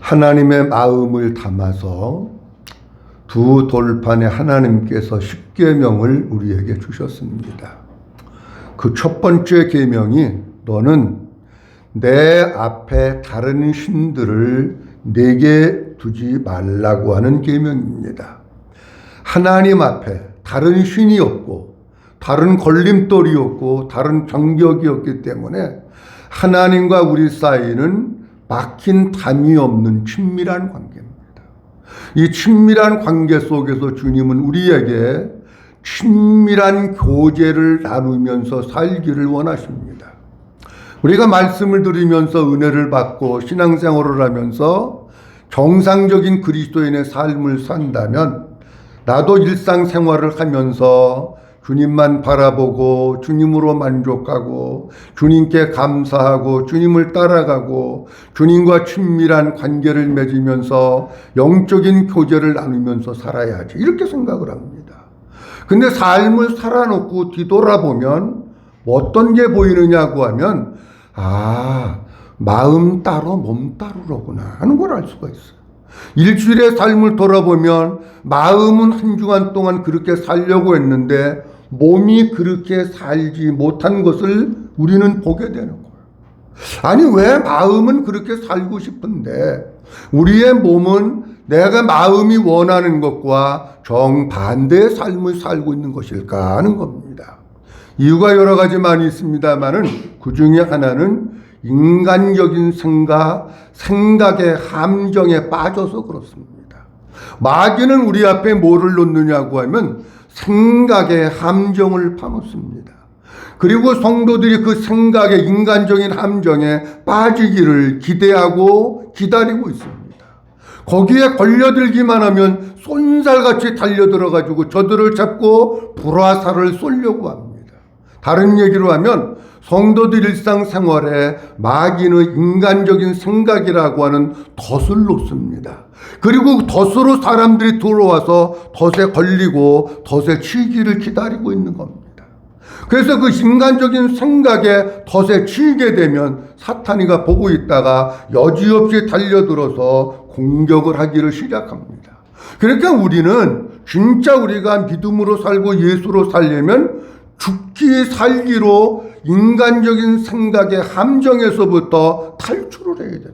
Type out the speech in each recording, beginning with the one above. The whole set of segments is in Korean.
하나님의 마음을 담아서 두 돌판에 하나님께서 십계명을 우리에게 주셨습니다. 그 첫 번째 계명이 너는 내 앞에 다른 신들을 내게 두지 말라고 하는 계명입니다. 하나님 앞에 다른 신이 없고 다른 걸림돌이 없고 다른 장벽이 없기 때문에 하나님과 우리 사이는 막힌 담이 없는 친밀한 관계입니다. 이 친밀한 관계 속에서 주님은 우리에게 친밀한 교제를 나누면서 살기를 원하십니다. 우리가 말씀을 들으면서 은혜를 받고 신앙생활을 하면서 정상적인 그리스도인의 삶을 산다면 나도 일상생활을 하면서 주님만 바라보고 주님으로 만족하고 주님께 감사하고 주님을 따라가고 주님과 친밀한 관계를 맺으면서 영적인 교제를 나누면서 살아야지 이렇게 생각을 합니다. 근데 삶을 살아놓고 뒤돌아보면 어떤 게 보이느냐고 하면 마음 따로 몸 따로로구나 하는 걸 알 수가 있어요. 일주일의 삶을 돌아보면 마음은 한 주간 동안 그렇게 살려고 했는데 몸이 그렇게 살지 못한 것을 우리는 보게 되는 거예요. 아니 왜 마음은 그렇게 살고 싶은데 우리의 몸은 내가 마음이 원하는 것과 정반대의 삶을 살고 있는 것일까 하는 겁니다. 이유가 여러 가지 많이 있습니다만은 그 중에 하나는 인간적인 생각의 함정에 빠져서 그렇습니다. 마귀는 우리 앞에 뭐를 놓느냐고 하면 생각의 함정을 파놓습니다. 그리고 성도들이 그 생각의 인간적인 함정에 빠지기를 기대하고 기다리고 있습니다. 거기에 걸려들기만 하면 쏜살같이 달려들어가지고 저들을 잡고 불화살을 쏘려고 합니다. 다른 얘기로 하면 성도들 일상생활에 마귀는 인간적인 생각이라고 하는 덫을 놓습니다. 그리고 덫으로 사람들이 들어와서 덫에 걸리고 덫에 치기를 기다리고 있는 겁니다. 그래서 그 인간적인 생각에 덫에 치게 되면 사탄이가 보고 있다가 여지없이 달려들어서 공격을 하기를 시작합니다. 그러니까 우리는 진짜 우리가 믿음으로 살고 예수로 살려면 죽기 살기로 인간적인 생각의 함정에서부터 탈출을 해야 됩니다.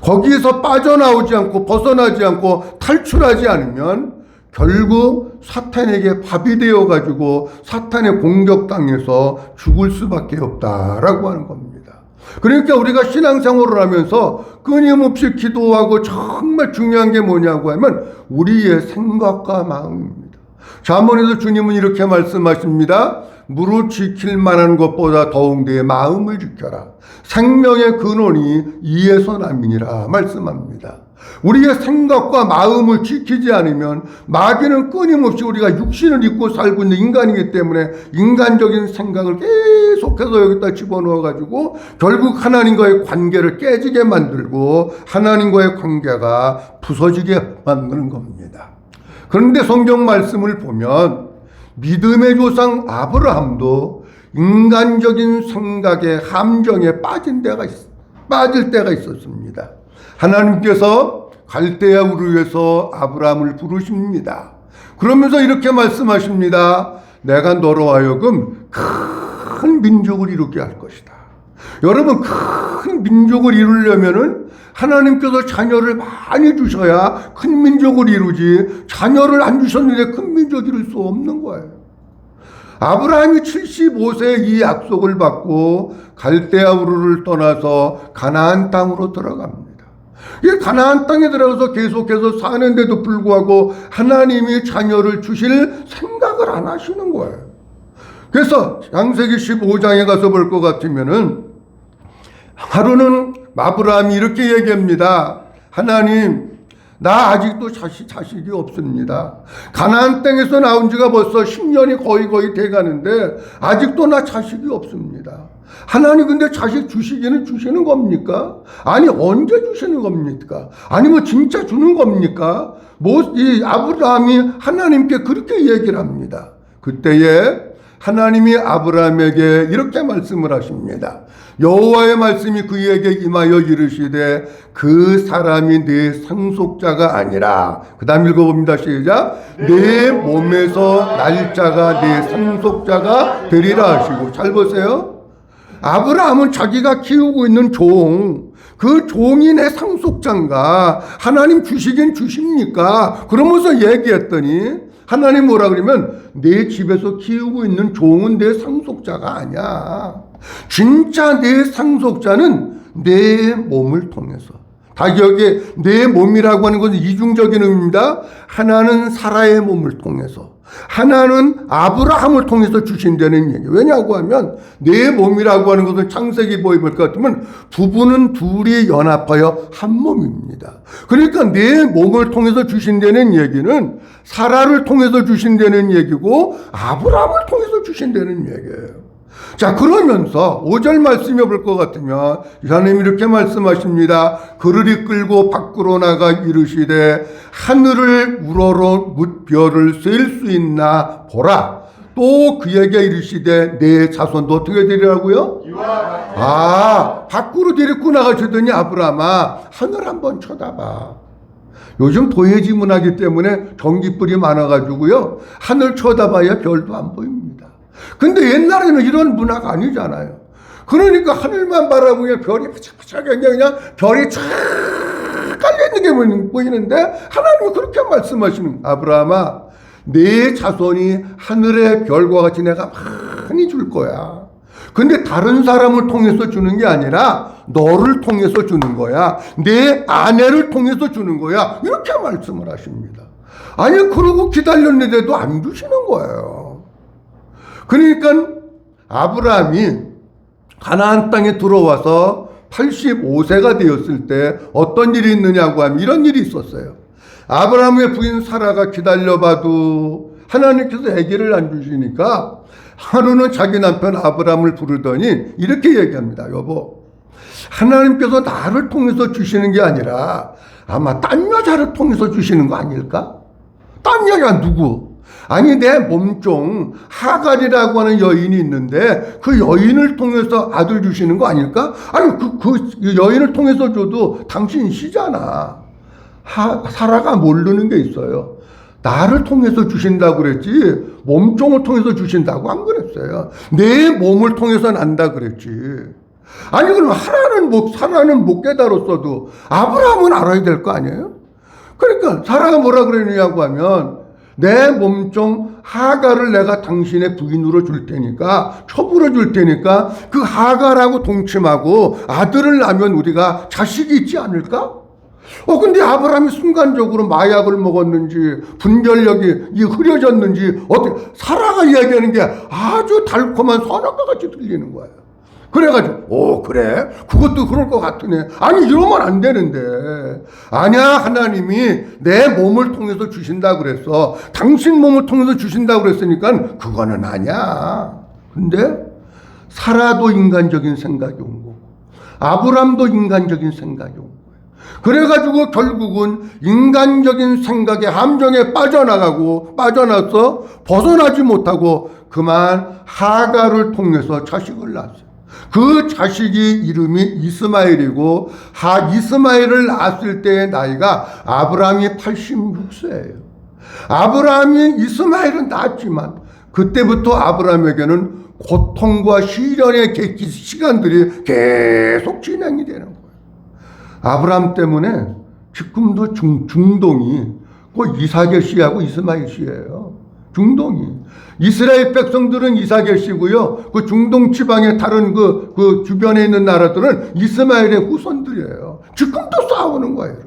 거기에서 빠져나오지 않고 벗어나지 않고 탈출하지 않으면 결국 사탄에게 밥이 되어가지고 사탄의 공격당해서 죽을 수밖에 없다라고 하는 겁니다. 그러니까 우리가 신앙생활을 하면서 끊임없이 기도하고 정말 중요한 게 뭐냐고 하면 우리의 생각과 마음입니다. 잠언에서 주님은 이렇게 말씀하십니다. 무릇 지킬 만한 것보다 더욱 내 마음을 지켜라. 생명의 근원이 이에서 남이니라 말씀합니다. 우리의 생각과 마음을 지키지 않으면 마귀는 끊임없이 우리가 육신을 입고 살고 있는 인간이기 때문에 인간적인 생각을 계속해서 여기다 집어넣어가지고 결국 하나님과의 관계를 깨지게 만들고 하나님과의 관계가 부서지게 만드는 겁니다. 그런데 성경 말씀을 보면 믿음의 조상 아브라함도 인간적인 생각의 함정에 빠질 때가 있었습니다. 하나님께서 갈대아 우르에서 아브라함을 부르십니다. 그러면서 이렇게 말씀하십니다. 내가 너로 하여금 큰 민족을 이루게 할 것이다. 여러분, 큰 민족을 이루려면은 하나님께서 자녀를 많이 주셔야 큰 민족을 이루지, 자녀를 안 주셨는데 큰 민족 이룰 수 없는 거예요. 아브라함이 75세에 이 약속을 받고 갈대아 우르를 떠나서 가나안 땅으로 들어갑니다. 이 가나안 땅에 들어가서 계속해서 사는데도 불구하고 하나님이 자녀를 주실 생각을 안 하시는 거예요. 그래서 창세기 15장에 가서 볼 것 같으면은 하루는 아브라함이 이렇게 얘기합니다. 하나님, 나 아직도 자식이 없습니다. 가나안 땅에서 나온 지가 벌써 10년이 거의 돼가는데 아직도 나 자식이 없습니다. 하나님, 근데 자식 주시기는 주시는 겁니까? 아니, 언제 주시는 겁니까? 아니면 진짜 주는 겁니까? 이 아브라함이 하나님께 그렇게 얘기를 합니다. 그때에 하나님이 아브라함에게 이렇게 말씀을 하십니다. 여호와의 말씀이 그에게 임하여 이르시되 그 사람이 내 상속자가 아니라, 그 다음 읽어봅니다. 시작. 내 몸에서 날짜가 내 상속자가 되리라 하시고. 잘 보세요. 아브라함은 자기가 키우고 있는 그 종이 내 상속자인가? 하나님 주시긴 주십니까? 그러면서 얘기했더니 하나님 뭐라 그러면 내 집에서 키우고 있는 종은 내 상속자가 아니야. 진짜 내 상속자는 내 몸을 통해서. 다 기억해. 내 몸이라고 하는 것은 이중적인 의미입니다. 하나는 사라의 몸을 통해서, 하나는 아브라함을 통해서 주신다는 얘기. 왜냐고 하면 내 몸이라고 하는 것은 창세기 보일 것 같으면 부부는 둘이 연합하여 한 몸입니다. 그러니까 내 몸을 통해서 주신다는 얘기는 사라를 통해서 주신다는 얘기고 아브라함을 통해서 주신다는 얘기예요. 자, 그러면서 5절 말씀해 볼 것 같으면 하나님이 이렇게 말씀하십니다. 그를 이끌고 밖으로 나가 이르시되 하늘을 우러러 뭇별을 셀 수 있나 보라. 또 그에게 이르시되 내 자손도 어떻게 되리라고요? 밖으로 데리고 나가시더니 아브라함아, 하늘 한번 쳐다봐. 요즘 도예지 문화기 때문에 전기불이 많아가지고요, 하늘 쳐다봐야 별도 안 보입니다. 근데 옛날에는 이런 문화가 아니잖아요. 그러니까 하늘만 바라보면 별이 바짝바짝하게 그냥 별이 쫙 깔려있는 게 보이는데 하나님이 그렇게 말씀하시는, 아브라함아, 내 자손이 하늘의 별과 같이 내가 많이 줄 거야. 근데 다른 사람을 통해서 주는 게 아니라 너를 통해서 주는 거야. 내 아내를 통해서 주는 거야. 이렇게 말씀을 하십니다. 아니, 그러고 기다렸는데도 안 주시는 거예요. 그러니까 아브라함이 가나안 땅에 들어와서 85세가 되었을 때 어떤 일이 있느냐고 하면 이런 일이 있었어요. 아브라함의 부인 사라가 기다려봐도 하나님께서 아기를 안 주시니까 하루는 자기 남편 아브라함을 부르더니 이렇게 얘기합니다. 여보, 하나님께서 나를 통해서 주시는 게 아니라 아마 딴 여자를 통해서 주시는 거 아닐까? 딴 여자 누구? 아니, 내 몸종 하갈이라고 하는 여인이 있는데 그 여인을 통해서 아들 주시는 거 아닐까? 아니, 그 여인을 통해서 줘도 당신 시잖아. 사라가 모르는 게 있어요. 나를 통해서 주신다고 그랬지 몸종을 통해서 주신다고 안 그랬어요. 내 몸을 통해서 난다 그랬지. 아니, 그럼 사라는 못 깨달았어도 아브라함은 알아야 될 거 아니에요? 그러니까 사라가 뭐라 그러느냐고 하면 내 몸종 하갈을 내가 당신의 부인으로 줄 테니까, 첩으로 줄 테니까 그 하갈하고 동침하고 아들을 낳으면 우리가 자식이 있지 않을까? 근데 아브라함이 순간적으로 마약을 먹었는지 분별력이 흐려졌는지 어떻게 사라가 이야기하는 게 아주 달콤한 선악과 같이 들리는 거예요. 그래가지고 그래? 그것도 그럴 것 같으네. 아니, 이러면 안 되는데. 아니야, 하나님이 내 몸을 통해서 주신다 그랬어. 당신 몸을 통해서 주신다 그랬으니까 그거는 아니야. 근데 사라도 인간적인 생각이 온 거고 아브람도 인간적인 생각이 온 거예요. 그래가지고 결국은 인간적인 생각의 함정에 빠져나서 벗어나지 못하고 그만 하갈을 통해서 자식을 낳았어요. 그 자식이 이름이 이스마엘이고 이스마엘을 낳았을 때의 나이가 아브라함이 86세예요. 아브라함이 이스마엘은 낳았지만 그때부터 아브라함에게는 고통과 시련의 시간들이 계속 진행이 되는 거예요. 아브라함 때문에 지금도 중동이 이사겔 씨하고 이스마엘 씨예요. 중동이. 이스라엘 백성들은 이사겔 씨고요. 그 중동 지방의 다른 그 주변에 있는 나라들은 이스마엘의 후손들이에요. 지금도 싸우는 거예요.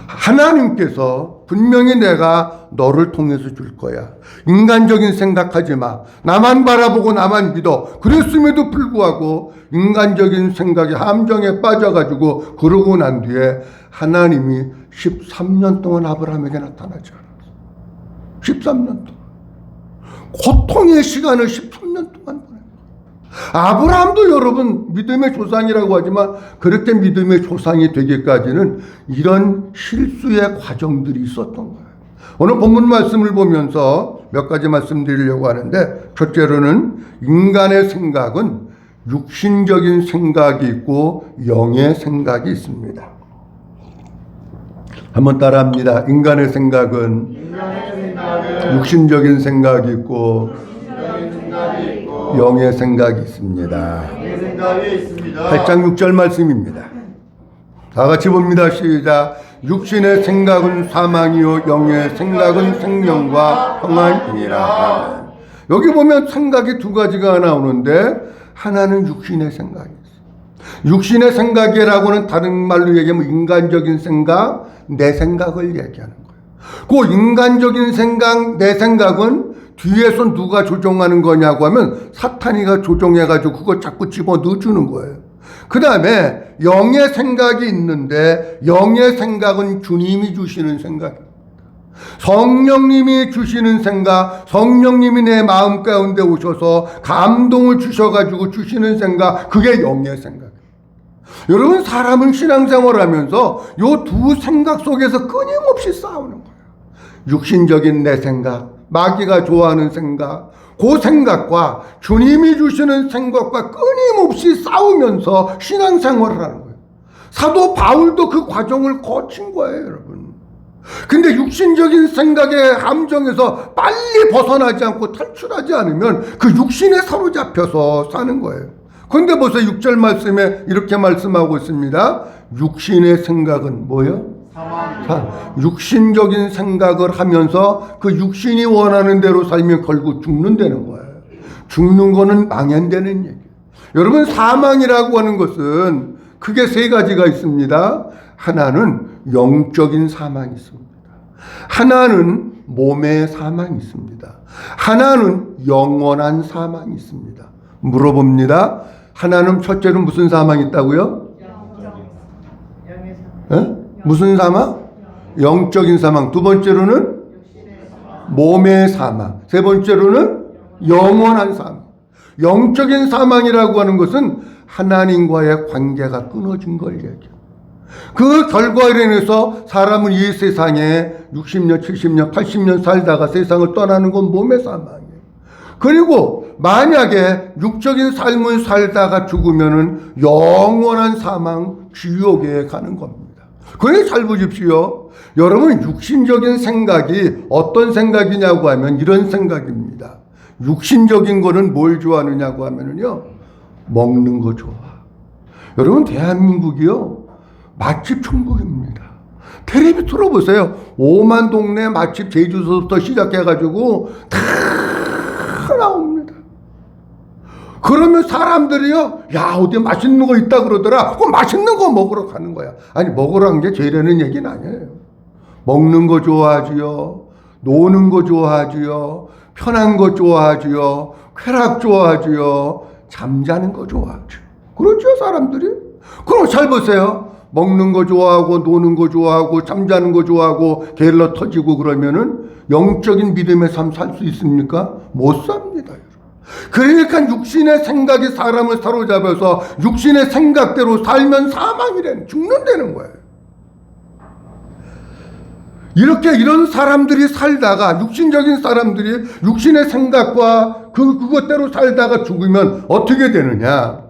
하나님께서 분명히 내가 너를 통해서 줄 거야. 인간적인 생각하지 마. 나만 바라보고 나만 믿어. 그랬음에도 불구하고 인간적인 생각의 함정에 빠져가지고 그러고 난 뒤에 하나님이 13년 동안 아브라함에게 나타나지 않았어. 13년 동안. 고통의 시간을 13년 동안 보낸 거예요. 아브라함도 여러분 믿음의 조상이라고 하지만 그렇게 믿음의 조상이 되기까지는 이런 실수의 과정들이 있었던 거예요. 오늘 본문 말씀을 보면서 몇 가지 말씀드리려고 하는데, 첫째로는 인간의 생각은 육신적인 생각이 있고 영의 생각이 있습니다. 한번 따라합니다. 인간의 생각은 육신적인 생각이 있고 영의 생각이 있습니다. 8장 6절 말씀입니다. 다 같이 봅니다. 시작. 육신의 생각은 사망이요 영의 생각은 생명과 평안이니라. 여기 보면 생각이 두 가지가 나오는데, 하나는 육신의 생각이 있어요. 육신의 생각이라고는 다른 말로 얘기하면 인간적인 생각, 내 생각을 얘기하는 거예요. 그 인간적인 생각, 내 생각은 뒤에서 누가 조종하는 거냐고 하면 사탄이가 조종해가지고 그거 자꾸 집어 넣어주는 거예요. 그 다음에 영의 생각이 있는데, 영의 생각은 주님이 주시는 생각입니다. 성령님이 주시는 생각, 성령님이 내 마음 가운데 오셔서 감동을 주셔가지고 주시는 생각, 그게 영의 생각이에요. 여러분, 사람은 신앙생활하면서 요 두 생각 속에서 끊임없이 싸우는 거예요. 육신적인 내 생각, 마귀가 좋아하는 생각, 그 생각과 주님이 주시는 생각과 끊임없이 싸우면서 신앙생활을 하는 거예요. 사도 바울도 그 과정을 거친 거예요, 여러분. 근데 육신적인 생각의 함정에서 빨리 벗어나지 않고 탈출하지 않으면 그 육신에 사로잡혀서 사는 거예요. 그런데 보세요. 6절 말씀에 이렇게 말씀하고 있습니다. 육신의 생각은 뭐예요? 육신적인 생각을 하면서 그 육신이 원하는 대로 살면 결국 죽는다는 거예요. 죽는 거는 망연되는 얘기예요. 여러분, 사망이라고 하는 것은 크게 세 가지가 있습니다. 하나는 영적인 사망이 있습니다. 하나는 몸의 사망이 있습니다. 하나는 영원한 사망이 있습니다. 물어봅니다. 하나는, 첫째는 무슨 사망이 있다고요? 무슨 사망? 영적인 사망. 두 번째로는 몸의 사망. 세 번째로는 영원한 사망. 영적인 사망이라고 하는 것은 하나님과의 관계가 끊어진 걸 얘기해요. 그 결과로 인해서 사람은 이 세상에 60년, 70년, 80년 살다가 세상을 떠나는 건 몸의 사망이에요. 그리고 만약에 육적인 삶을 살다가 죽으면은 영원한 사망, 지옥에 가는 겁니다. 그러니 잘 보십시오. 여러분, 육신적인 생각이 어떤 생각이냐고 하면 이런 생각입니다. 육신적인 거는 뭘 좋아하느냐고 하면은요, 먹는 거 좋아. 여러분, 대한민국이요, 맛집 천국입니다. 텔레비 틀어보세요. 오만 동네 맛집, 제주도부터 시작해가지고 다 나옵니다. 그러면 사람들이요, 야, 어디 맛있는 거 있다 그러더라. 그 맛있는 거 먹으러 가는 거야. 아니, 먹으러 간 게 죄라는 얘기는 아니에요. 먹는 거 좋아하지요. 노는 거 좋아하지요. 편한 거 좋아하지요. 쾌락 좋아하지요. 잠자는 거 좋아하죠. 그렇죠, 사람들이? 그럼 잘 보세요. 먹는 거 좋아하고 노는 거 좋아하고 잠자는 거 좋아하고 게을러 터지고 그러면은 영적인 믿음의 삶 살 수 있습니까? 못 삽니다. 그러니까 육신의 생각이 사람을 사로잡아서 육신의 생각대로 살면 사망이래, 죽는다는 거예요. 이렇게 이런 사람들이 살다가, 육신적인 사람들이 육신의 생각과 그것대로 살다가 죽으면 어떻게 되느냐?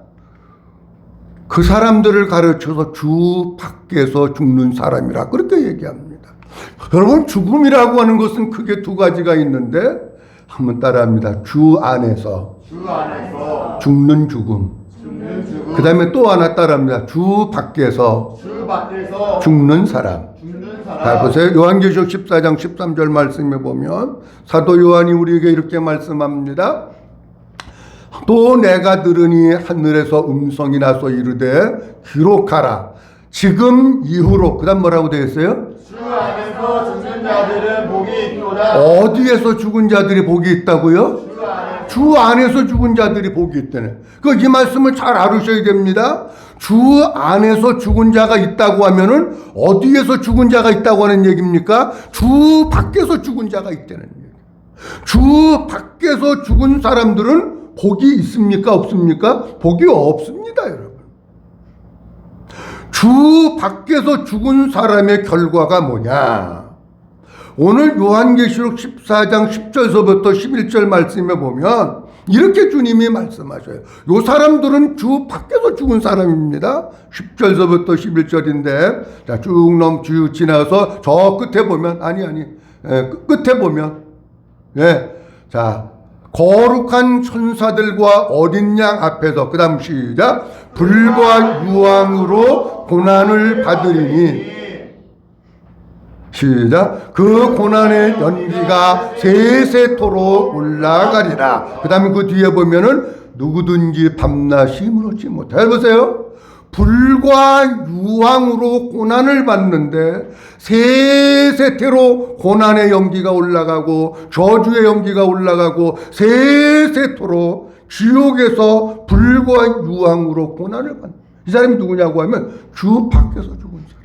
그 사람들을 가르쳐서 주 밖에서 죽는 사람이라 그렇게 얘기합니다. 여러분, 죽음이라고 하는 것은 크게 두 가지가 있는데, 한번 따라합니다. 주 안에서 죽는 죽음. 그 다음에 또 하나 따라합니다. 주 밖에서 죽는 사람. 자, 보세요. 요한계시록 14장 13절 말씀에 보면 사도 요한이 우리에게 이렇게 말씀합니다. 또 내가 들으니 하늘에서 음성이 나서 이르되 기록하라. 지금 이후로. 그 다음 뭐라고 되어 있어요? 주 안에서 죽는 자들은 복이 있도다. 어디에서 죽은 자들이 복이 있다고요? 주 안에서 죽은 자들이 복이 있다네. 이 말씀을 잘 알으셔야 됩니다. 주 안에서 죽은 자가 있다고 하면은 어디에서 죽은 자가 있다고 하는 얘기입니까? 주 밖에서 죽은 자가 있다는 얘기. 주 밖에서 죽은 사람들은 복이 있습니까? 없습니까? 복이 없습니다, 여러분. 주 밖에서 죽은 사람의 결과가 뭐냐? 오늘 요한계시록 14장 10절서부터 11절 말씀에 보면 이렇게 주님이 말씀하셔요. 요 사람들은 주 밖에서 죽은 사람입니다. 10절서부터 11절인데 자, 쭉 지나서 저 끝에 보면 끝에 보면 자, 거룩한 천사들과 어린 양 앞에서 그 다음 시작 불과 유황으로 고난을 받으리니 시작 그 고난의 연기가 세세토록 올라가리라. 그 다음에 그 뒤에 보면은 누구든지 밤낮이 무너지 못해. 보세요. 불과 유황으로 고난을 받는데 세세토록 고난의 연기가 올라가고 저주의 연기가 올라가고 세세토록 지옥에서 불과 유황으로 고난을 받는 이 사람이 누구냐고 하면 주 밖에서 죽은 사람.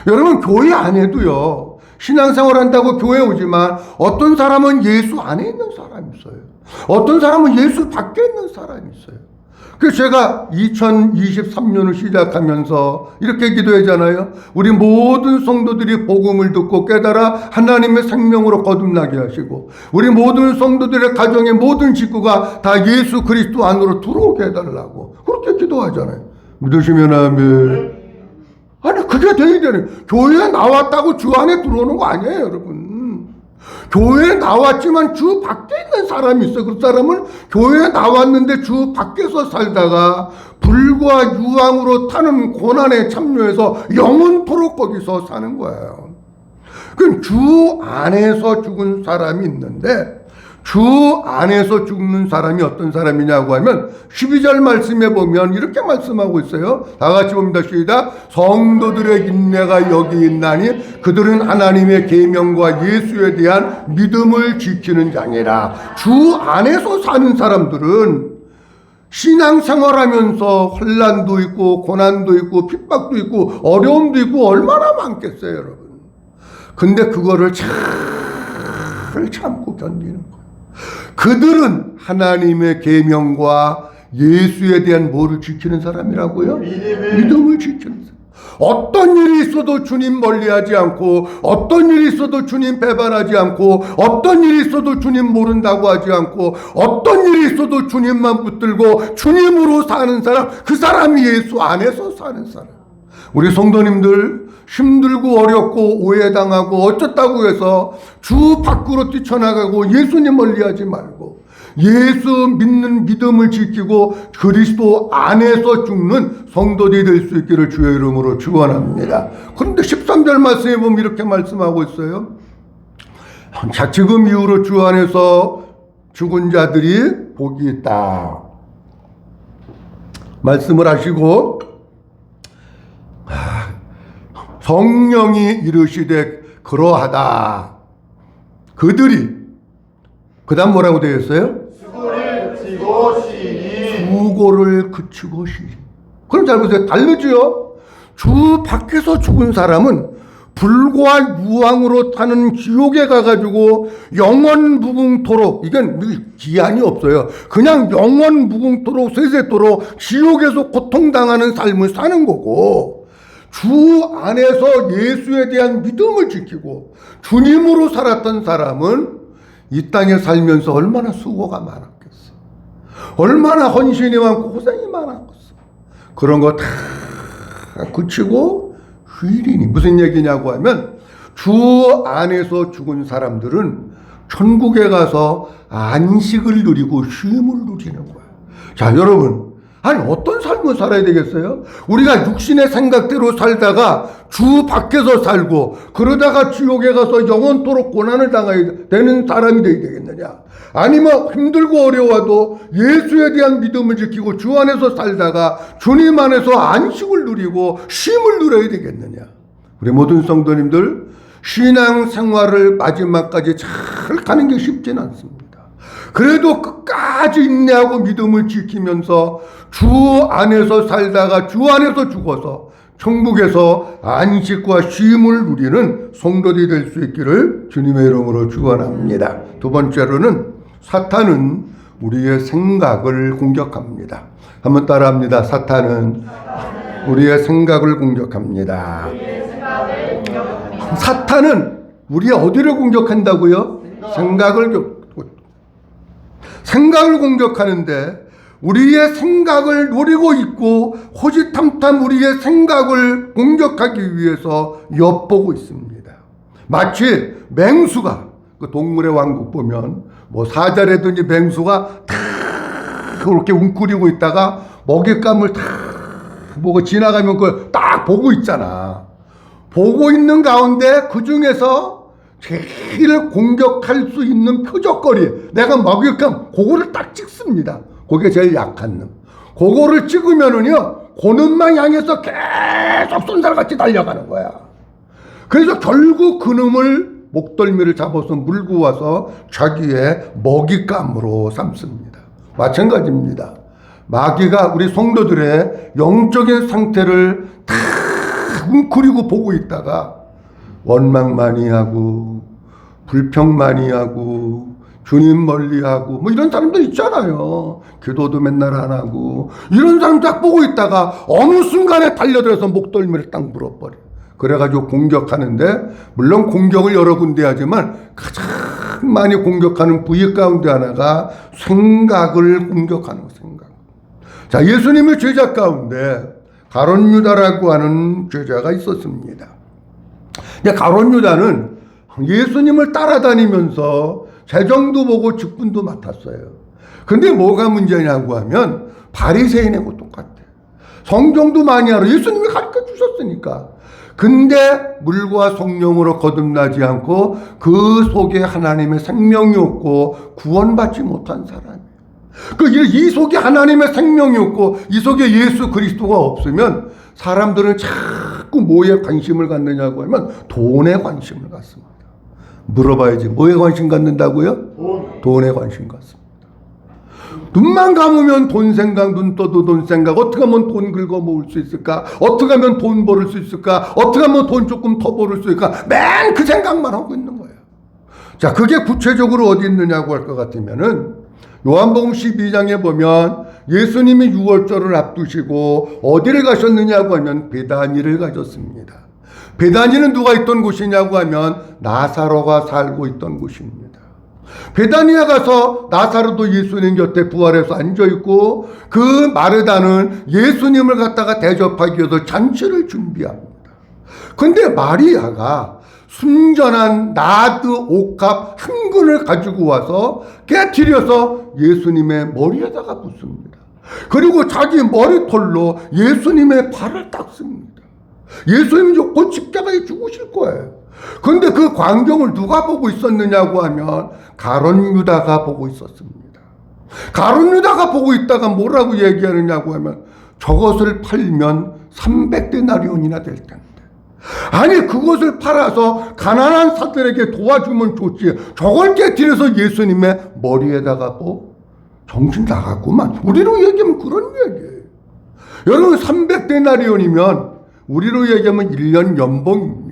여러분 교회 안에도요 신앙생활 한다고 교회 오지만 어떤 사람은 예수 안에 있는 사람이 있어요. 어떤 사람은 예수 밖에 있는 사람이 있어요. 그래서 제가 2023년을 시작하면서 이렇게 기도했잖아요. 우리 모든 성도들이 복음을 듣고 깨달아 하나님의 생명으로 거듭나게 하시고 우리 모든 성도들의 가정의 모든 식구가 다 예수 그리스도 안으로 들어오게 해달라고 그렇게 기도하잖아요. 믿으시면 아멘. 아니 그게 돼야 되는 교회에 나왔다고 주 안에 들어오는 거 아니에요 여러분. 교회에 나왔지만 주 밖에 있는 사람이 있어요. 그 사람은 교회에 나왔는데 주 밖에서 살다가 불과 유황으로 타는 고난에 참여해서 영원토록 거기서 사는 거예요. 그럼 주 안에서 죽은 사람이 있는데 주 안에서 죽는 사람이 어떤 사람이냐고 하면 12절 말씀에 보면 이렇게 말씀하고 있어요. 다 같이 봅니다. 시작. 성도들의 인내가 여기 있나니 그들은 하나님의 계명과 예수에 대한 믿음을 지키는 자니라. 주 안에서 사는 사람들은 신앙생활하면서 혼란도 있고 고난도 있고 핍박도 있고 어려움도 있고 얼마나 많겠어요 여러분. 근데 그거를 잘 참고 견디는 거예요. 그들은 하나님의 계명과 예수에 대한 뭐를 지키는 사람이라고요? 믿음을 지키는 사람. 어떤 일이 있어도 주님 멀리하지 않고 어떤 일이 있어도 주님 배반하지 않고 어떤 일이 있어도 주님 모른다고 하지 않고 어떤 일이 있어도 주님만 붙들고 주님으로 사는 사람, 그 사람이 예수 안에서 사는 사람. 우리 성도님들 힘들고 어렵고 오해당하고 어쩌다고 해서 주 밖으로 뛰쳐나가고 예수님 멀리하지 말고 예수 믿는 믿음을 지키고 그리스도 안에서 죽는 성도들이 될 수 있기를 주의 이름으로 축원합니다. 그런데 13절 말씀에 보면 이렇게 말씀하고 있어요. 자, 지금 이후로 주 안에서 죽은 자들이 복이 있다 말씀을 하시고 성령이 이르시되 그러하다. 그들이 그 다음 뭐라고 되어 있어요? 수고를 그치고 쉬니. 수고를 그치고 쉬니. 그럼 잘 보세요. 다르죠? 주 밖에서 죽은 사람은 불과 유황으로 타는 지옥에 가가지고 영원 무궁토록, 이건 기한이 없어요. 그냥 영원 무궁토록 세세토록 지옥에서 고통당하는 삶을 사는 거고, 주 안에서 예수에 대한 믿음을 지키고 주님으로 살았던 사람은 이 땅에 살면서 얼마나 수고가 많았겠어. 얼마나 헌신이 많고 고생이 많았겠어. 그런 거 다 그치고 휴일이니. 무슨 얘기냐고 하면 주 안에서 죽은 사람들은 천국에 가서 안식을 누리고 쉼을 누리는 거야. 자, 여러분, 아니 어떤 삶을 살아야 되겠어요? 우리가 육신의 생각대로 살다가 주 밖에서 살고 그러다가 지옥에 가서 영원토록 고난을 당해야 되는 사람이 되어야 되겠느냐? 아니면 힘들고 어려워도 예수에 대한 믿음을 지키고 주 안에서 살다가 주님 안에서 안식을 누리고 쉼을 누려야 되겠느냐? 우리 모든 성도님들 신앙생활을 마지막까지 잘 가는 게 쉽진 않습니다. 그래도 끝까지 인내하고 믿음을 지키면서 주 안에서 살다가 주 안에서 죽어서 천국에서 안식과 쉼을 누리는 성도들이 될 수 있기를 주님의 이름으로 축원합니다. 두 번째로는 사탄은 우리의 생각을 공격합니다. 한번 따라합니다. 사탄은 우리의 생각을 공격합니다. 사탄은 우리의 어디를 공격한다고요? 생각을 공격하는데 우리의 생각을 노리고 있고 호시탐탐 우리의 생각을 공격하기 위해서 엿보고 있습니다. 마치 맹수가 그 동물의 왕국 보면 뭐 사자라든지 맹수가 탁 그렇게 웅크리고 있다가 먹잇감을 탁 보고 지나가면 그걸 딱 보고 있잖아. 보고 있는 가운데 그 중에서 제일 공격할 수 있는 표적거리, 내가 먹잇감 그거를 딱 찍습니다. 그게 제일 약한 놈. 그거를 찍으면은요, 그 놈만 향해서 계속 쏜살같이 달려가는 거야. 그래서 결국 그 놈을 목덜미를 잡아서 물고 와서 자기의 먹잇감으로 삼습니다. 마찬가지입니다. 마귀가 우리 성도들의 영적인 상태를 다 웅크리고 보고 있다가 원망 많이 하고 불평 많이 하고 주님 멀리하고 뭐 이런 사람들 있잖아요. 기도도 맨날 안 하고 이런 사람 딱 보고 있다가 어느 순간에 달려들어서 목덜미를 딱 물어버려. 그래가지고 공격하는데, 물론 공격을 여러 군데 하지만 가장 많이 공격하는 부위 가운데 하나가 생각을 공격하는 생각. 자, 예수님의 제자 가운데 가룟 유다라고 하는 제자가 있었습니다. 근데 가룟 유다는 예수님을 따라다니면서 재정도 보고 직분도 맡았어요. 근데 뭐가 문제냐고 하면 바리새인하고 똑같아. 성경도 많이 알아. 예수님이 가르쳐 주셨으니까. 근데 물과 성령으로 거듭나지 않고 그 속에 하나님의 생명이 없고 구원받지 못한 사람이에요. 이 속에 하나님의 생명이 없고 이 속에 예수 그리스도가 없으면 사람들은 자꾸 뭐에 관심을 갖느냐고 하면 돈에 관심을 갖습니다. 물어봐야지. 뭐에 관심 갖는다고요? 돈에 관심 갖습니다. 눈만 감으면 돈 생각, 눈 떠도 돈 생각. 어떻게 하면 돈 긁어 모을 수 있을까? 어떻게 하면 돈 벌을 수 있을까? 어떻게 하면 돈 조금 더 벌을 수 있을까? 맨 그 생각만 하고 있는 거예요. 자, 그게 구체적으로 어디 있느냐고 할 것 같으면은 요한복음 12장에 보면 예수님이 유월절을 앞두시고 어디를 가셨느냐고 하면 베다니를 가셨습니다. 베다니는 누가 있던 곳이냐고 하면 나사로가 살고 있던 곳입니다. 베다니에 가서 나사로도 예수님 곁에 부활해서 앉아있고 그 마르다는 예수님을 갖다가 대접하기 위해서 잔치를 준비합니다. 근데 마리아가 순전한 나드 옥합 한 근을 가지고 와서 깨트려서 예수님의 머리에다가 붓습니다. 그리고 자기 머리털로 예수님의 발을 닦습니다. 예수님이 곧 십자가에 죽으실 거예요. 근데 그 광경을 누가 보고 있었느냐고 하면 가룟 유다가 보고 있었습니다. 가룟 유다가 보고 있다가 뭐라고 얘기하느냐고 하면 저것을 팔면 300데나리온이나 될 텐데. 아니 그것을 팔아서 가난한 사람들에게 도와주면 좋지. 저걸 깨뜨려서 예수님의 머리에다가 뭐 정신 나갔구만. 우리로 얘기하면 그런 얘기예요. 여러분 300데나리온이면 우리로 얘기하면 1년 연봉입니다.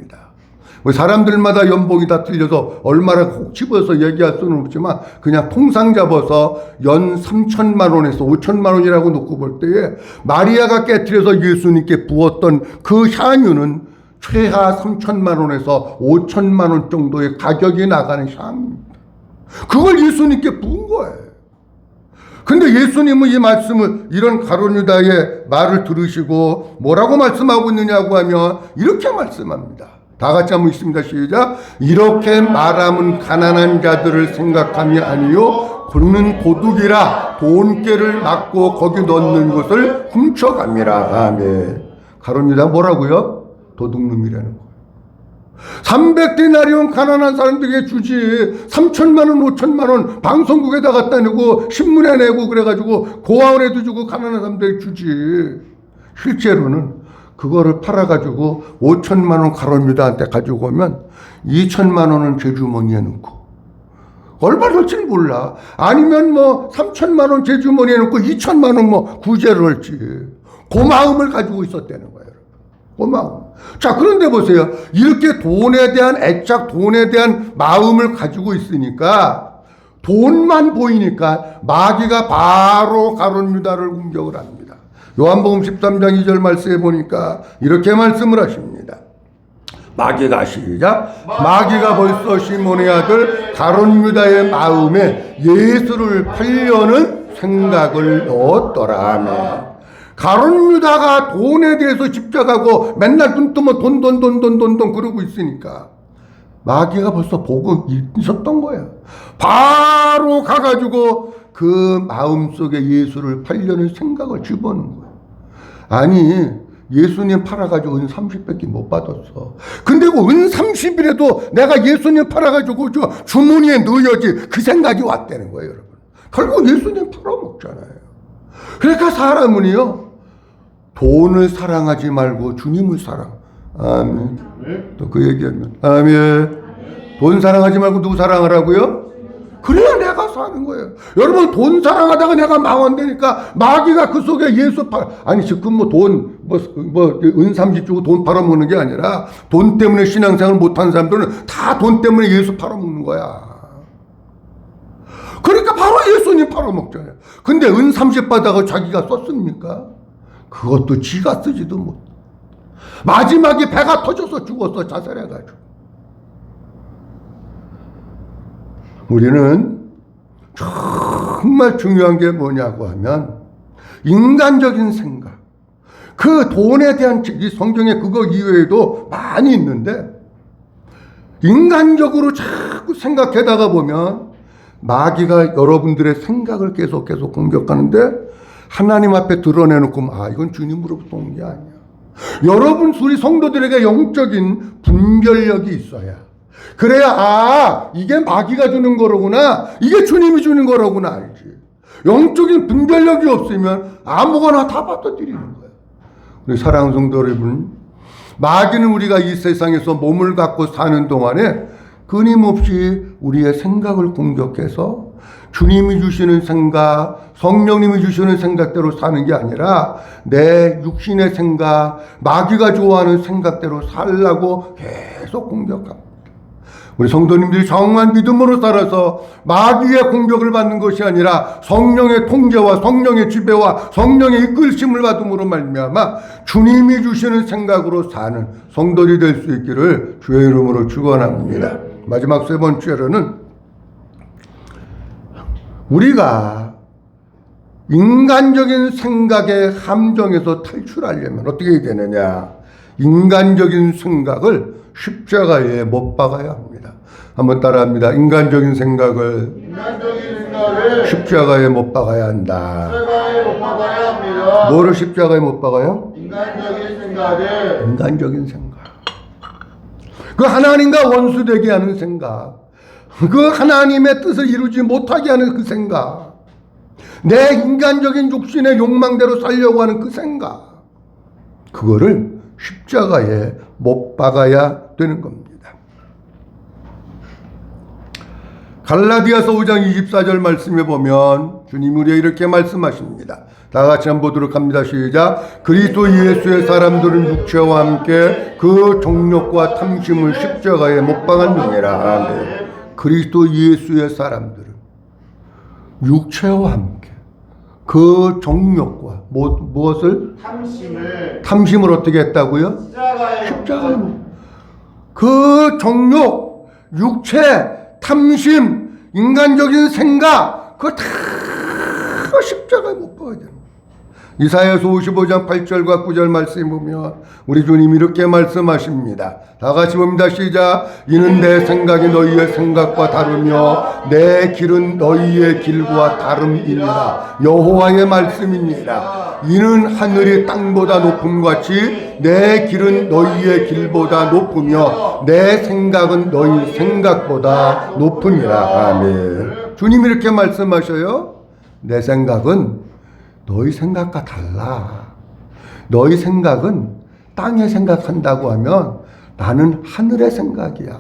사람들마다 연봉이 다 틀려서 얼마나 혹 집어서 얘기할 수는 없지만 그냥 통상 잡아서 연 3천만 원에서 5천만 원이라고 놓고 볼 때에 마리아가 깨뜨려서 예수님께 부었던 그 향유는 최하 3천만 원에서 5천만 원 정도의 가격이 나가는 향입니다. 그걸 예수님께 부은 거예요. 근데 예수님은 이 말씀을, 이런 가룟 유다의 말을 들으시고 뭐라고 말씀하고 있느냐고 하면 이렇게 말씀합니다. 다 같이 한번 읽습니다. 시작. 이렇게 말함은 가난한 자들을 생각함이 아니요 그는 도둑이라 돈깨를 막고 거기 넣는 것을 훔쳐갑니다. 아멘. 가룟 유다 뭐라고요? 도둑놈이라는 거예요. 300데나리온 가난한 사람들에게 주지. 3천만 원, 5천만 원 방송국에다 갖다 내고 신문에 내고 그래가지고 고아원에도 주고 가난한 사람들에게 주지. 실제로는 그거를 팔아가지고 5천만 원 가룟 유다한테 가지고 오면 2천만 원은 제 주머니에 넣고 얼마 될지는 몰라. 아니면 뭐 3천만 원 제 주머니에 넣고 2천만 원 뭐 구제를 할지. 그 마음을 가지고 있었다는 거예요. 그 마음. 자, 그런데 보세요. 이렇게 돈에 대한 애착, 돈에 대한 마음을 가지고 있으니까 돈만 보이니까 마귀가 바로 가룟 유다를 공격을 합니다. 요한복음 13장 2절 말씀에 보니까 이렇게 말씀을 하십니다. 마귀가 시작. 마귀가 벌써 시몬의 아들 가룟 유다의 마음에 예수를 팔려는 생각을 넣었더라. 아멘. 가룟 유다가 돈에 대해서 집착하고 맨날 눈 뜨면 돈 그러고 있으니까 마귀가 벌써 보고 있었던 거야. 바로 가가지고 그 마음속에 예수를 팔려는 생각을 집어넣은 거야. 아니 예수님 팔아가지고 은 30밖에 못 받았어. 근데 그 은 30이라도 내가 예수님 팔아가지고 저 주머니에 넣어야지 그 생각이 왔다는 거예요, 여러분. 결국 예수님 팔아먹잖아요. 그러니까 사람은요 돈을 사랑하지 말고 주님을 사랑. 아멘. 또 그 얘기하면 아멘. 돈 사랑하지 말고 누구 사랑하라고요? 그래야 내가 사는 거예요. 여러분 돈 사랑하다가 내가 망한다니까 마귀가 그 속에 예수 아니 지금 뭐 돈 은 30 주고 돈 팔아먹는 게 아니라 돈 때문에 신앙생활 못하는 사람들은 다 돈 때문에 예수 팔아먹는 거야. 그러니까 바로 예수님 팔아먹잖아요. 근데 은 30 받아가 자기가 썼습니까? 그것도 지가 쓰지도 못. 마지막에 배가 터져서 죽었어, 자살해가지고. 우리는 정말 중요한 게 뭐냐고 하면 인간적인 생각. 그 돈에 대한 이 성경에 그거 이외에도 많이 있는데 인간적으로 자꾸 생각하다가 보면 마귀가 여러분들의 생각을 계속 공격하는데 하나님 앞에 드러내놓고 이건 주님으로부터 온 게 아니야. 여러분 우리 성도들에게 영적인 분별력이 있어야 그래야 이게 마귀가 주는 거로구나 이게 주님이 주는 거로구나 알지. 영적인 분별력이 없으면 아무거나 다 받아들이는 거야. 우리 사랑하는 성도 여러분, 마귀는 우리가 이 세상에서 몸을 갖고 사는 동안에 끊임없이 우리의 생각을 공격해서 주님이 주시는 생각, 성령님이 주시는 생각대로 사는 게 아니라 내 육신의 생각, 마귀가 좋아하는 생각대로 살라고 계속 공격합니다. 우리 성도님들이 정말 믿음으로 살아서 마귀의 공격을 받는 것이 아니라 성령의 통제와 성령의 지배와 성령의 이끌심을 받음으로 말미암아 주님이 주시는 생각으로 사는 성도들이 될 수 있기를 주의 이름으로 축원합니다. 마지막 세 번째로는 우리가 인간적인 생각의 함정에서 탈출하려면 어떻게 해야 되느냐? 인간적인 생각을 십자가에 못 박아야 합니다. 한번 따라합니다. 인간적인 생각을 십자가에 못 박아야 한다. 십자가에 못 박아야 합니다. 뭐를 십자가에 못 박아요? 인간적인 생각을. 인간적인 생각. 그 하나님과 원수되게 하는 생각. 그 하나님의 뜻을 이루지 못하게 하는 그 생각. 내 인간적인 육신의 욕망대로 살려고 하는 그 생각. 그거를 십자가에 못 박아야 되는 겁니다. 갈라디아서 5장 24절 말씀에 보면 주님이 우리에게 이렇게 말씀하십니다. 다 같이 한번 보도록 합니다. 시작. 그리스도 예수의 사람들은 육체와 함께 그 정욕과 탐심을 십자가에 못 박았느니라. 아멘. 그리스도 예수의 사람들은 육체와 함께 그 정욕과 무엇을? 탐심을 어떻게 했다고요? 십자가에 그 정욕, 육체, 탐심, 인간적인 생각 그거 다 십자가에 못 박아야 되는 거예요. 이사야서 55장 8절과 9절 말씀 보면 우리 주님이 이렇게 말씀하십니다. 다 같이 봅니다. 시작. 이는 내 생각이 너희의 생각과 다르며 내 길은 너희의 길과 다름이니라. 여호와의 말씀입니다. 이는 하늘이 땅보다 높음 같이 내 길은 너희의 길보다 높으며 내 생각은 너희 생각보다 높으니라. 아멘. 주님이 이렇게 말씀하셔요. 내 생각은 너희 생각과 달라. 너희 생각은 땅의 생각한다고 하면 나는 하늘의 생각이야.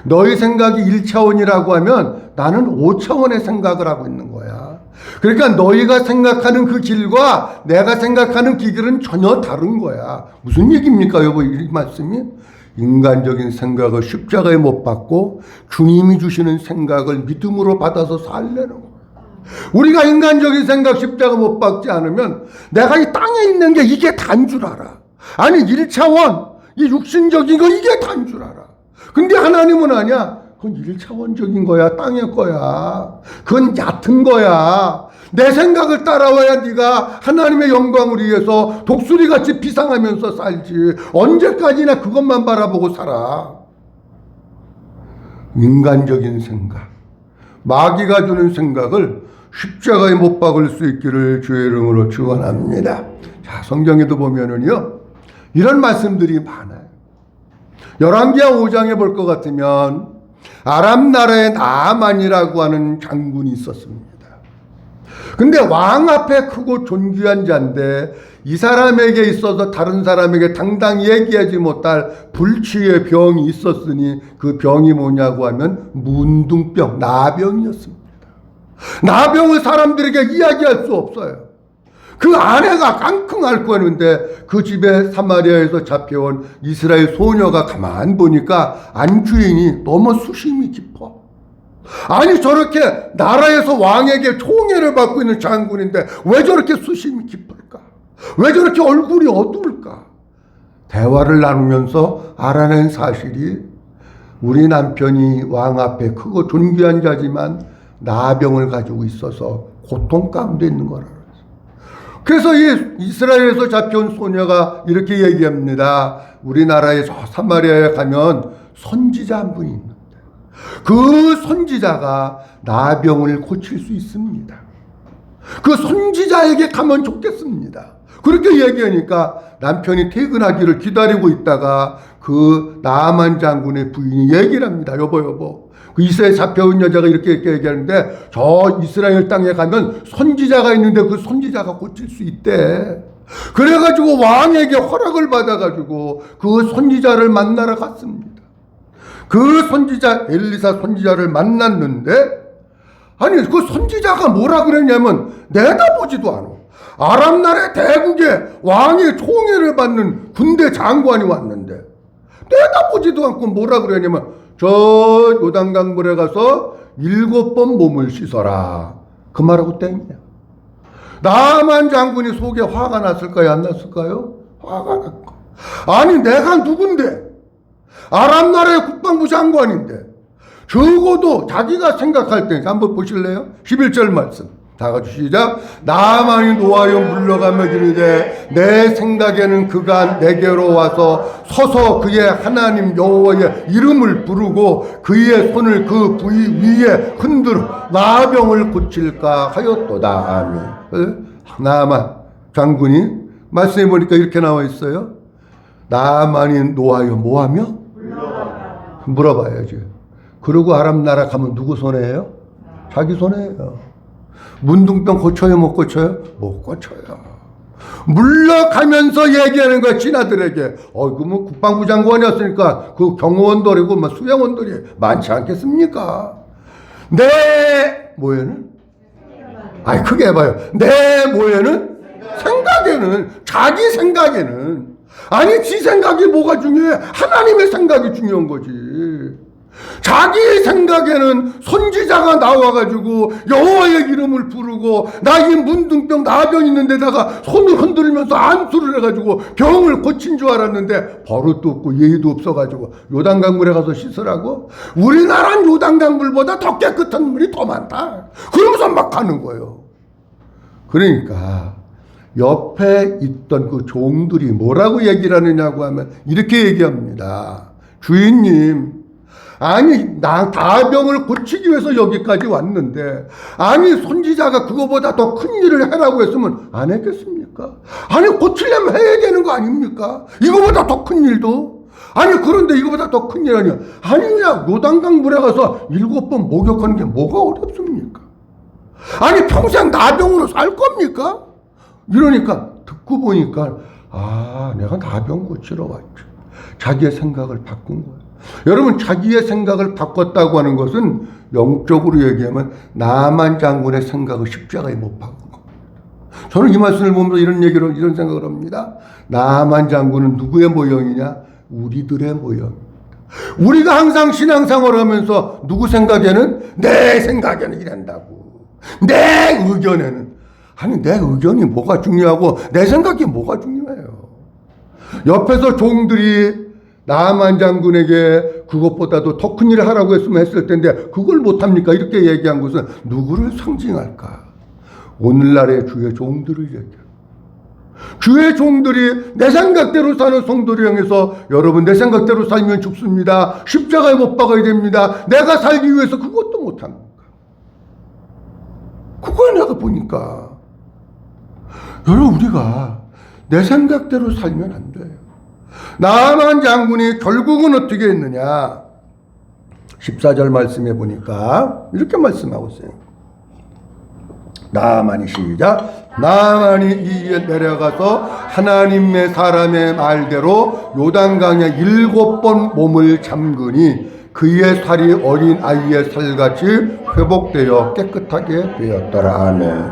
너희 생각이 1차원이라고 하면 나는 5차원의 생각을 하고 있는 거야. 그러니까 너희가 생각하는 그 길과 내가 생각하는 그 길은 전혀 다른 거야. 무슨 얘기입니까, 여보? 이 말씀이? 인간적인 생각을 십자가에 못 박고 주님이 주시는 생각을 믿음으로 받아서 살려는 거야. 우리가 인간적인 생각 십자가 못 박지 않으면 내가 이 땅에 있는 게 이게 다인 줄 알아. 아니 1차원 이 육신적인 거 이게 다인 줄 알아. 근데 하나님은 아니야. 그건 1차원적인 거야. 땅의 거야. 그건 얕은 거야. 내 생각을 따라와야 네가 하나님의 영광을 위해서 독수리같이 비상하면서 살지. 언제까지나 그것만 바라보고 살아. 인간적인 생각, 마귀가 주는 생각을 십자가에 못 박을 수 있기를 주의 이름으로 축원합니다. 자, 성경에도 보면은요, 이런 말씀들이 많아요. 열왕기하 5장에 볼 것 같으면 아람 나라에 나아만이라고 하는 장군이 있었습니다. 근데 왕 앞에 크고 존귀한 자인데 이 사람에게 있어서 다른 사람에게 당당히 얘기하지 못할 불치의 병이 있었으니 그 병이 뭐냐고 하면 문둥병, 나병이었습니다. 나병을 사람들에게 이야기할 수 없어요. 그 아내가 깡통 앓고 있는데 그 집에 사마리아에서 잡혀온 이스라엘 소녀가 가만 보니까 안주인이 너무 수심이 깊어. 아니 저렇게 나라에서 왕에게 총애를 받고 있는 장군인데 왜 저렇게 수심이 깊을까? 왜 저렇게 얼굴이 어두울까? 대화를 나누면서 알아낸 사실이 우리 남편이 왕 앞에 크고 존귀한 자지만 나병을 가지고 있어서 고통 가운데 있는 거라. 그래서 이 이스라엘에서 잡혀온 소녀가 이렇게 얘기합니다. 우리나라에 저 사마리아에 가면 선지자 한 분이 있는데 그 선지자가 나병을 고칠 수 있습니다. 그 선지자에게 가면 좋겠습니다. 그렇게 얘기하니까 남편이 퇴근하기를 기다리고 있다가 그 나아만 장군의 부인이 얘기를 합니다. 여보 그 이스라엘 잡혀온 여자가 이렇게 얘기하는데 저 이스라엘 땅에 가면 선지자가 있는데 그 선지자가 고칠 수 있대. 그래가지고 왕에게 허락을 받아가지고 그 선지자를 만나러 갔습니다. 그 선지자 엘리사 선지자를 만났는데 아니 그 선지자가 뭐라 그랬냐면 내다보지도 않아. 아람 나라의 대국에 왕의 총애를 받는 군대 장관이 왔는데 내다보지도 않고 뭐라 그러냐면 저 요단강물에 가서 7번 몸을 씻어라. 그 말하고 땡이야. 나만 장군이 속에 화가 났을까요? 안 났을까요? 화가 났고. 아니 내가 누군데? 아람 나라의 국방부 장관인데 적어도 자기가 생각할 때 한번 보실래요? 11절 말씀 다 같이 시작. 나만이 노하여 물러가며 이르되 내 생각에는 그가 내게로 와서 서서 그의 하나님 여호와의 이름을 부르고 그의 손을 그 부위 위에 흔들어 나병을 고칠까 하였도다. 아멘. 나만 장군이 말씀해 보니까 이렇게 나와 있어요. 나만이 노하여 뭐하며? 물어봐야지. 그러고 아람 나라 가면 누구 손에 해요? 자기 손에 해요. 문둥병 고쳐요? 못 고쳐요? 못 고쳐요. 물러가면서 얘기하는 거야, 지나들에게. 그러면 국방부 장관이었으니까 그 경호원들이고 뭐 수행원들이 많지 않겠습니까? 내 뭐에는? 아니, 크게 해봐요. 내 뭐에는? 생각에는, 자기 생각에는. 아니, 지 생각이 뭐가 중요해? 하나님의 생각이 중요한 거지. 자기 생각에는 선지자가 나와가지고 여호와의 이름을 부르고 나 이 문둥병 나병 있는 데다가 손을 흔들면서 안수를 해가지고 병을 고친 줄 알았는데 버릇도 없고 예의도 없어가지고 요단강물에 가서 씻으라고? 우리나라는 요단강물보다 더 깨끗한 물이 더 많다. 그러면서 막 가는 거예요. 그러니까 옆에 있던 그 종들이 뭐라고 얘기를 하느냐고 하면 이렇게 얘기합니다. 주인님, 아니 나 나병을 고치기 위해서 여기까지 왔는데 아니 선지자가 그거보다 더 큰 일을 해라고 했으면 안 했겠습니까? 아니 고치려면 해야 되는 거 아닙니까? 이거보다 더 큰 일도? 아니 그런데 이거보다 더 큰 일 아니야. 아니 그냥 요단강 물에 가서 7번 목욕하는 게 뭐가 어렵습니까? 아니 평생 나병으로 살 겁니까? 이러니까 듣고 보니까 내가 나병 고치러 왔지. 자기의 생각을 바꾼 거예요. 여러분, 자기의 생각을 바꿨다고 하는 것은 영적으로 얘기하면 나만 장군의 생각을 십자가에 못 박은 겁니다. 저는 이 말씀을 보면서 이런 생각을 합니다. 나만 장군은 누구의 모형이냐? 우리들의 모형입니다. 우리가 항상 신앙생활을 하면서 누구 생각에는? 내 생각에는 이런다고. 내 의견에는. 아니 내 의견이 뭐가 중요하고 내 생각이 뭐가 중요해요. 옆에서 종들이 나만 장군에게 그것보다도 더 큰 일을 하라고 했으면 했을 텐데 그걸 못합니까? 이렇게 얘기한 것은 누구를 상징할까? 오늘날의 주의 종들을 얘기해요. 주의 종들이 내 생각대로 사는 성도를 향해서 여러분 내 생각대로 살면 죽습니다. 십자가에 못 박아야 됩니다. 내가 살기 위해서 그것도 못합니다. 그걸 내가 보니까 여러분 우리가 내 생각대로 살면 안 돼요. 나만 장군이 결국은 어떻게 했느냐 14절 말씀해 보니까 이렇게 말씀하고 있어요. 나만이 시작 나만이 이에 내려가서 하나님의 사람의 말대로 요단강에 7번 몸을 잠그니 그의 살이 어린 아이의 살같이 회복되어 깨끗하게 되었더라. 아멘.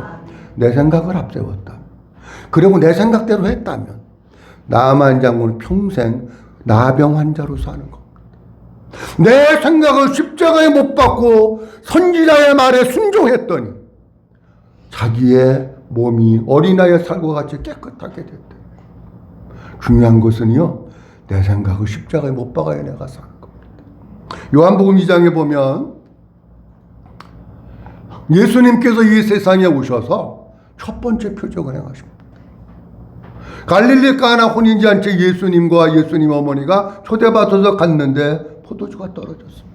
내 생각을 앞세웠다. 그리고 내 생각대로 했다면 나만 장군은 평생 나병 환자로 사는 겁니다. 내 생각을 십자가에 못 박고 선지자의 말에 순종했더니 자기의 몸이 어린아이의 살과 같이 깨끗하게 됐다. 중요한 것은요, 내 생각을 십자가에 못 박아야 내가 사는 겁니다. 요한복음 2장에 보면 예수님께서 이 세상에 오셔서 첫 번째 표적을 행하십니다. 갈릴리 가나 혼인잔치 예수님과 예수님 어머니가 초대받아서 갔는데 포도주가 떨어졌습니다.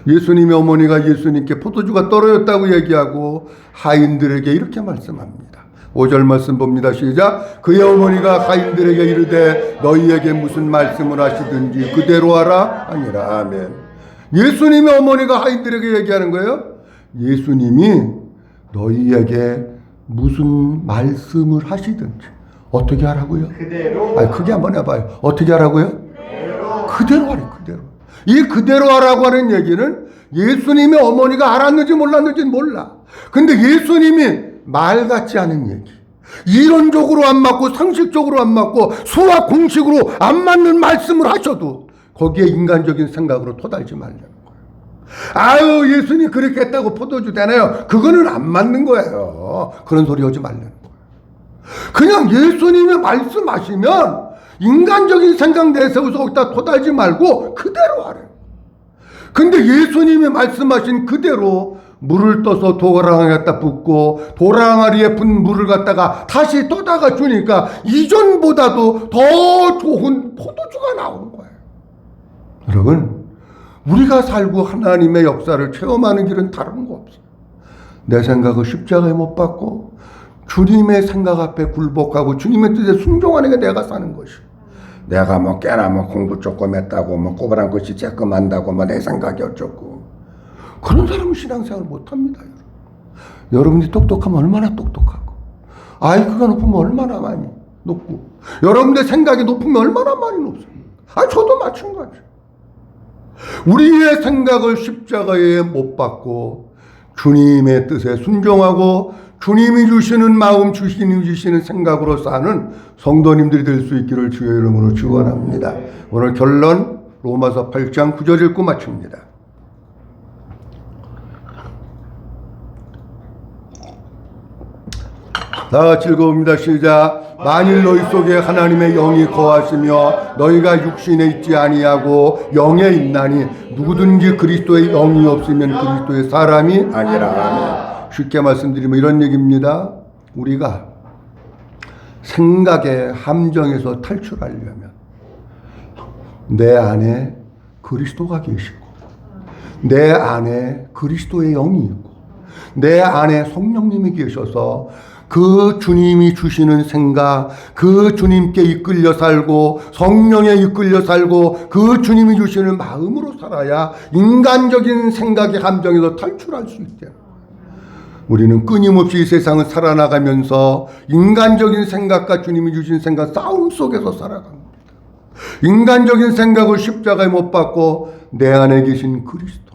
예수님의 어머니가 예수님께 포도주가 떨어졌다고 얘기하고 하인들에게 이렇게 말씀합니다. 5절 말씀 봅니다. 시작. 그의 어머니가 하인들에게 이르되 너희에게 무슨 말씀을 하시든지 그대로 하라 아니라. 아멘. 예수님의 어머니가 하인들에게 얘기하는 거예요. 예수님이 너희에게 무슨 말씀을 하시든지 어떻게 하라고요? 그대로. 아니, 크게 한번 해봐요. 어떻게 하라고요? 그대로 하래. 그대로. 이 그대로 하라고 하는 얘기는 예수님의 어머니가 알았는지 몰랐는지는 몰라. 근데 예수님이 말 같지 않은 얘기, 이론적으로 안 맞고 상식적으로 안 맞고 수학 공식으로 안 맞는 말씀을 하셔도 거기에 인간적인 생각으로 토달지 말라는 거예요. 아유, 예수님 그렇게 했다고 포도주 되나요? 그거는 안 맞는 거예요. 그런 소리 하지 말라는 거예요. 그냥 예수님이 말씀하시면 인간적인 생각 내세워서 거기다 토달지 말고 그대로 하래. 근데 예수님이 말씀하신 그대로 물을 떠서 도랑에 갖다 붓고 도랑아리에 분 물을 갖다가 다시 떠다가 주니까 이전보다도 더 좋은 포도주가 나오는 거예요. 여러분, 우리가 살고 하나님의 역사를 체험하는 길은 다른 거 없어요. 내 생각을 십자가에 못 박고 주님의 생각 앞에 굴복하고 주님의 뜻에 순종하는 게 내가 사는 것이에요. 내가 뭐 꽤나 뭐 공부 조금 했다고 뭐 꼬부랑 것이 쬐끔 한다고 뭐 내 생각이 어쩌고 그런 사람은 신앙생활 못합니다. 여러분이 똑똑하면 얼마나 똑똑하고 IQ가 높으면 얼마나 많이 높고 여러분의 생각이 높으면 얼마나 많이 높습니까? 저도 마찬가지. 우리의 생각을 십자가에 못 박고 주님의 뜻에 순종하고 주님이 주시는 마음, 주님이 주시는 생각으로 사는 성도님들이 될 수 있기를 주의 이름으로 축원합니다. 오늘 결론 로마서 8장 9절 읽고 마칩니다. 다 같이 읽어봅니다. 시작. 만일 너희 속에 하나님의 영이 거하시며 너희가 육신에 있지 아니하고 영에 있나니 누구든지 그리스도의 영이 없으면 그리스도의 사람이 아니라. 쉽게 말씀드리면 이런 얘기입니다. 우리가 생각의 함정에서 탈출하려면 내 안에 그리스도가 계시고 내 안에 그리스도의 영이 있고 내 안에 성령님이 계셔서 그 주님이 주시는 생각, 그 주님께 이끌려 살고 성령에 이끌려 살고 그 주님이 주시는 마음으로 살아야 인간적인 생각의 함정에서 탈출할 수 있대요. 우리는 끊임없이 이 세상을 살아나가면서 인간적인 생각과 주님이 주신 생각 싸움 속에서 살아갑니다. 인간적인 생각을 십자가에 못 박고 내 안에 계신 그리스도,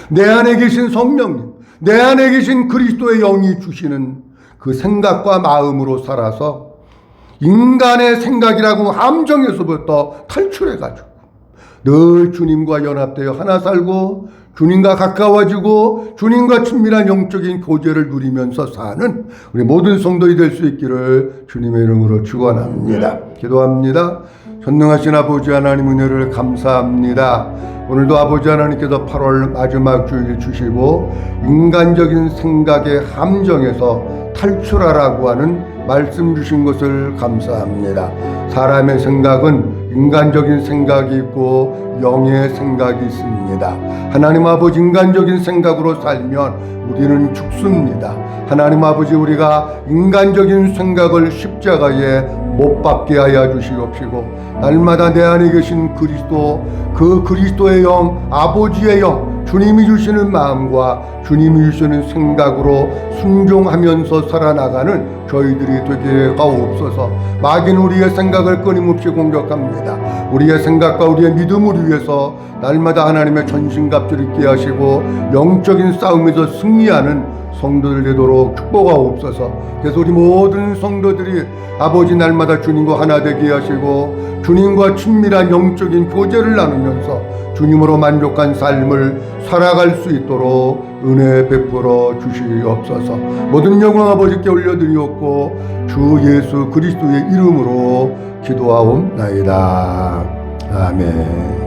내 안에 계신 성령님, 내 안에 계신 그리스도의 영이 주시는 그 생각과 마음으로 살아서 인간의 생각이라고 함정에서부터 탈출해가지고 늘 주님과 연합되어 하나 살고 주님과 가까워지고 주님과 친밀한 영적인 교제를 누리면서 사는 우리 모든 성도들이 될 수 있기를 주님의 이름으로 축원합니다. 기도합니다. 전능하신 아버지 하나님 은혜를 감사합니다. 오늘도 아버지 하나님께서 8월 마지막 주일 주시고 인간적인 생각의 함정에서 탈출하라고 하는 말씀 주신 것을 감사합니다. 사람의 생각은 인간적인 생각이 있고 영의 생각이 있습니다. 하나님 아버지, 인간적인 생각으로 살면 우리는 죽습니다. 하나님 아버지, 우리가 인간적인 생각을 십자가에 못 박게 하여 주시옵시고 날마다 내 안에 계신 그리스도, 그 그리스도의 영, 아버지의 영, 주님이 주시는 마음과 주님이 주시는 생각으로 순종하면서 살아나가는 저희들이 되게 하옵소서. 마귀는 우리의 생각을 끊임없이 공격합니다. 우리의 생각과 우리의 믿음을 위해서 날마다 하나님의 전신갑주를 입게 하시고 영적인 싸움에서 승리하는 성도들 되도록 축복하옵소서. 그래서 우리 모든 성도들이 아버지 날마다 주님과 하나 되게 하시고 주님과 친밀한 영적인 교제를 나누면서 주님으로 만족한 삶을 살아갈 수 있도록 은혜 베풀어 주시옵소서. 모든 영광 아버지께 올려드리옵고 주 예수 그리스도의 이름으로 기도하옵나이다. 아멘.